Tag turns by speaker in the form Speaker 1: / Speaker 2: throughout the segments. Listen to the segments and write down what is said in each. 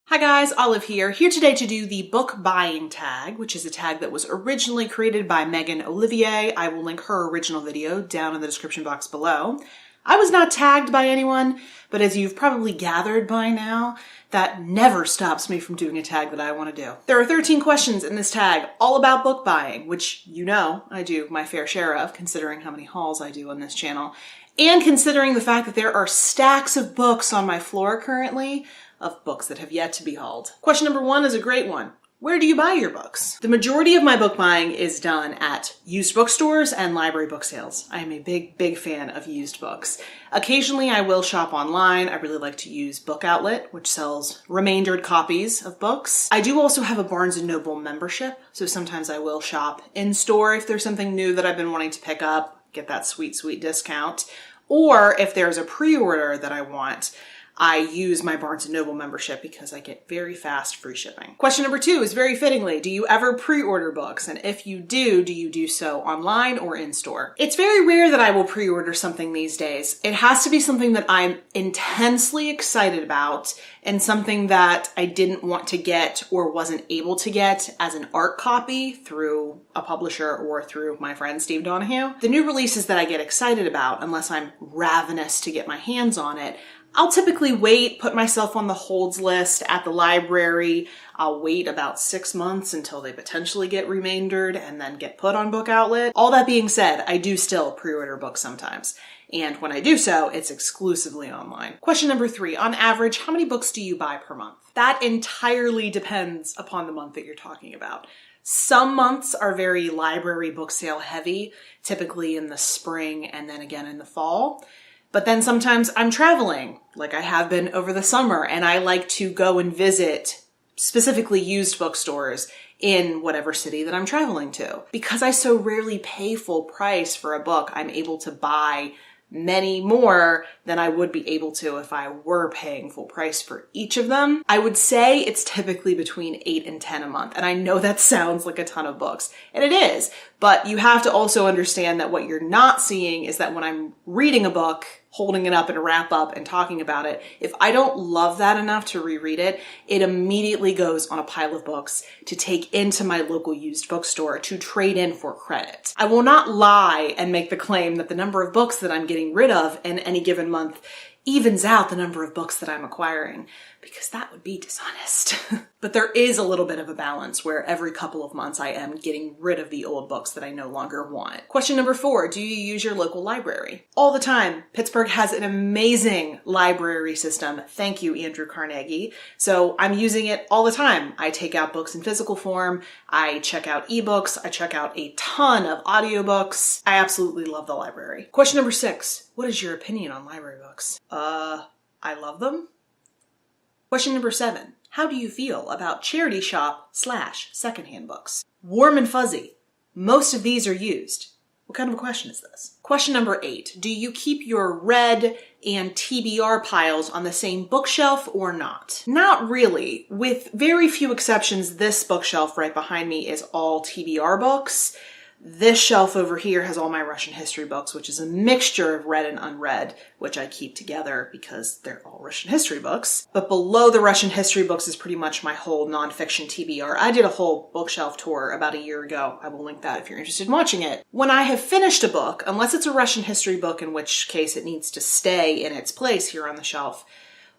Speaker 1: Hi guys, Olive here today to do the book buying tag, which is a tag that was originally created by Megan Olivier. I will link her original video down in the description box below. I was not tagged by anyone, but as you've probably gathered by now, that never stops me from doing a tag that I want to do. There are 13 questions in this tag all about book buying, which you know I do my fair share of, considering how many hauls I do on this channel, and considering the fact that there are stacks of books on my floor currently, of books that have yet to be hauled. Question number 1 is a great one. Where do you buy your books? The majority of my book buying is done at used bookstores and library book sales. I am a big fan of used books. Occasionally I will shop online. I really like to use Book Outlet, which sells remaindered copies of books. I do also have a Barnes & Noble membership, so sometimes I will shop in store if there's something new that I've been wanting to pick up, get that sweet discount. Or if there's a pre-order that I want, I use my Barnes & Noble membership because I get very fast free shipping. Question number 2 is very fittingly, do you ever pre-order books? And if you do you do so online or in store? It's very rare that I will pre-order something these days. It has to be something that I'm intensely excited about and something that I didn't want to get or wasn't able to get as an art copy through a publisher or through my friend Steve Donahue. The new releases that I get excited about, unless I'm ravenous to get my hands on it, I'll typically wait, put myself on the holds list at the library. I'll wait about 6 months until they potentially get remaindered and then get put on Book Outlet. All that being said, I do still pre-order books sometimes. And when I do so, it's exclusively online. Question number 3, on average, how many books do you buy per month? That entirely depends upon the month that you're talking about. Some months are very library book sale heavy, typically in the spring and then again in the fall. But then sometimes I'm traveling, like I have been over the summer, and I like to go and visit specifically used bookstores in whatever city that I'm traveling to. Because I so rarely pay full price for a book, I'm able to buy many more than I would be able to if I were paying full price for each of them. I would say it's typically between 8 and 10 a month. And I know that sounds like a ton of books, and it is, but you have to also understand that what you're not seeing is that when I'm reading a book, holding it up in a wrap up and talking about it, if I don't love that enough to reread it, it immediately goes on a pile of books to take into my local used bookstore to trade in for credit. I will not lie and make the claim that the number of books that I'm getting rid of in any given month evens out the number of books that I'm acquiring, because that would be dishonest. But there is a little bit of a balance where every couple of months I am getting rid of the old books that I no longer want. Question number 4, do you use your local library? All the time. Pittsburgh has an amazing library system. Thank you, Andrew Carnegie. So I'm using it all the time. I take out books in physical form. I check out ebooks. I check out a ton of audiobooks. I absolutely love the library. Question number 6, what is your opinion on library books? I love them. Question number 7, how do you feel about charity shop / secondhand books? Warm and fuzzy. Most of these are used. What kind of a question is this? Question number 8, do you keep your read and TBR piles on the same bookshelf or not? Not really. With very few exceptions, this bookshelf right behind me is all TBR books. This shelf over here has all my Russian history books, which is a mixture of read and unread, which I keep together because they're all Russian history books. But below the Russian history books is pretty much my whole nonfiction TBR. I did a whole bookshelf tour about a year ago. I will link that if you're interested in watching it. When I have finished a book, unless it's a Russian history book, in which case it needs to stay in its place here on the shelf,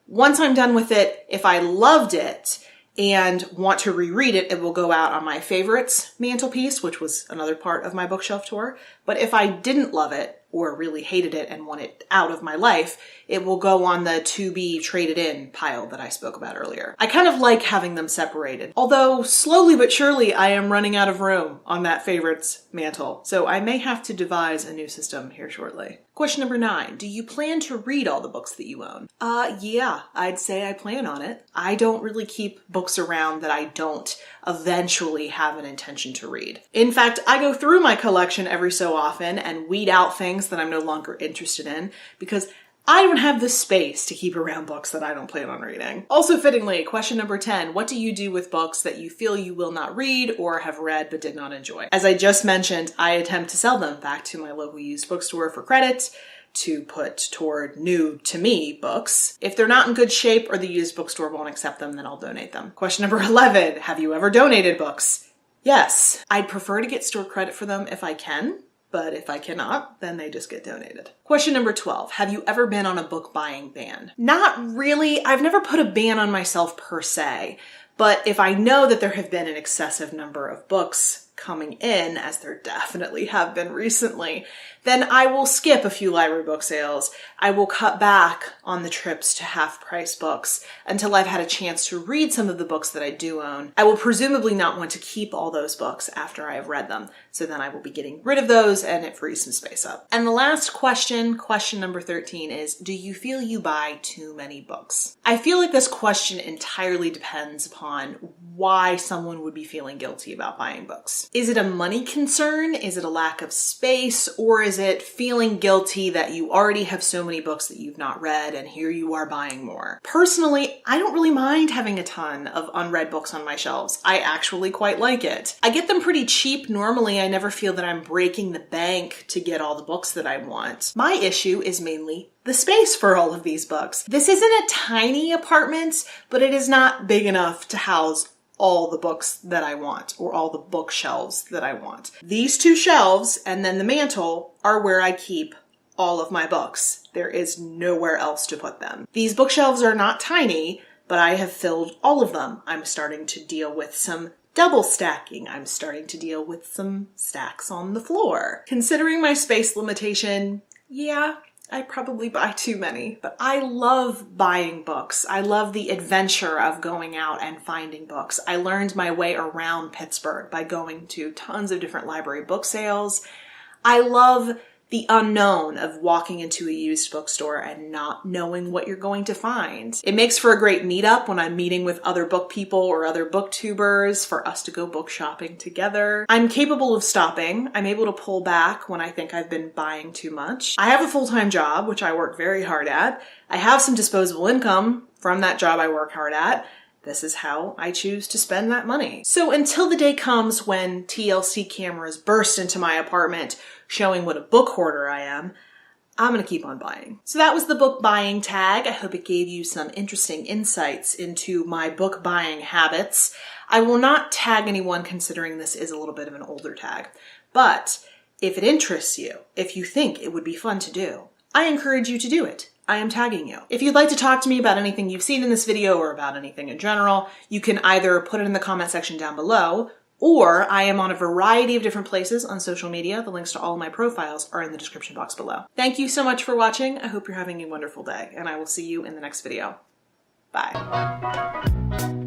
Speaker 1: once I'm done with it, if I loved it and want to reread it, it will go out on my favorites mantelpiece, which was another part of my bookshelf tour. But if I didn't love it or really hated it and want it out of my life, it will go on the to be traded in pile that I spoke about earlier. I kind of like having them separated, although slowly but surely I am running out of room on that favorites mantle, so I may have to devise a new system here shortly. Question number 9, do you plan to read all the books that you own? Yeah, I'd say I plan on it. I don't really keep books around that I don't eventually have an intention to read. In fact, I go through my collection every so often and weed out things that I'm no longer interested in because I don't have the space to keep around books that I don't plan on reading. Also fittingly, question number 10, what do you do with books that you feel you will not read or have read but did not enjoy? As I just mentioned, I attempt to sell them back to my local used bookstore for credit. to put toward new to me books. If they're not in good shape or the used bookstore won't accept them, then I'll donate them. Question number 11, have you ever donated books? Yes. I'd prefer to get store credit for them if I can, but if I cannot, then they just get donated. Question number 12, have you ever been on a book buying ban? Not really. I've never put a ban on myself per se, but if I know that there have been an excessive number of books coming in, as there definitely have been recently, then I will skip a few library book sales. I will cut back on the trips to half-price books until I've had a chance to read some of the books that I do own. I will presumably not want to keep all those books after I have read them, so then I will be getting rid of those and it frees some space up. And the last question, question number 13 is, do you feel you buy too many books? I feel like this question entirely depends upon why someone would be feeling guilty about buying books. Is it a money concern? Is it a lack of space? Or is it feeling guilty that you already have so many books that you've not read and here you are buying more? Personally, I don't really mind having a ton of unread books on my shelves. I actually quite like it. I get them pretty cheap normally. I never feel that I'm breaking the bank to get all the books that I want. My issue is mainly the space for all of these books. This isn't a tiny apartment, but it is not big enough to house all the books that I want or all the bookshelves that I want. These two shelves and then the mantle are where I keep all of my books. There is nowhere else to put them. These bookshelves are not tiny, but I have filled all of them. I'm starting to deal with some double stacking. I'm starting to deal with some stacks on the floor. Considering my space limitation, yeah, I probably buy too many, but I love buying books. I love the adventure of going out and finding books. I learned my way around Pittsburgh by going to tons of different library book sales. I love the unknown of walking into a used bookstore and not knowing what you're going to find. It makes for a great meetup when I'm meeting with other book people or other booktubers for us to go book shopping together. I'm capable of stopping. I'm able to pull back when I think I've been buying too much. I have a full-time job, which I work very hard at. I have some disposable income from that job I work hard at. This is how I choose to spend that money. So until the day comes when TLC cameras burst into my apartment showing what a book hoarder I am, I'm gonna keep on buying. So that was the book buying tag. I hope it gave you some interesting insights into my book buying habits. I will not tag anyone considering this is a little bit of an older tag, but if it interests you, if you think it would be fun to do, I encourage you to do it. I am tagging you. If you'd like to talk to me about anything you've seen in this video or about anything in general, you can either put it in the comment section down below, or I am on a variety of different places on social media. The links to all of my profiles are in the description box below. Thank you so much for watching. I hope you're having a wonderful day, and I will see you in the next video. Bye.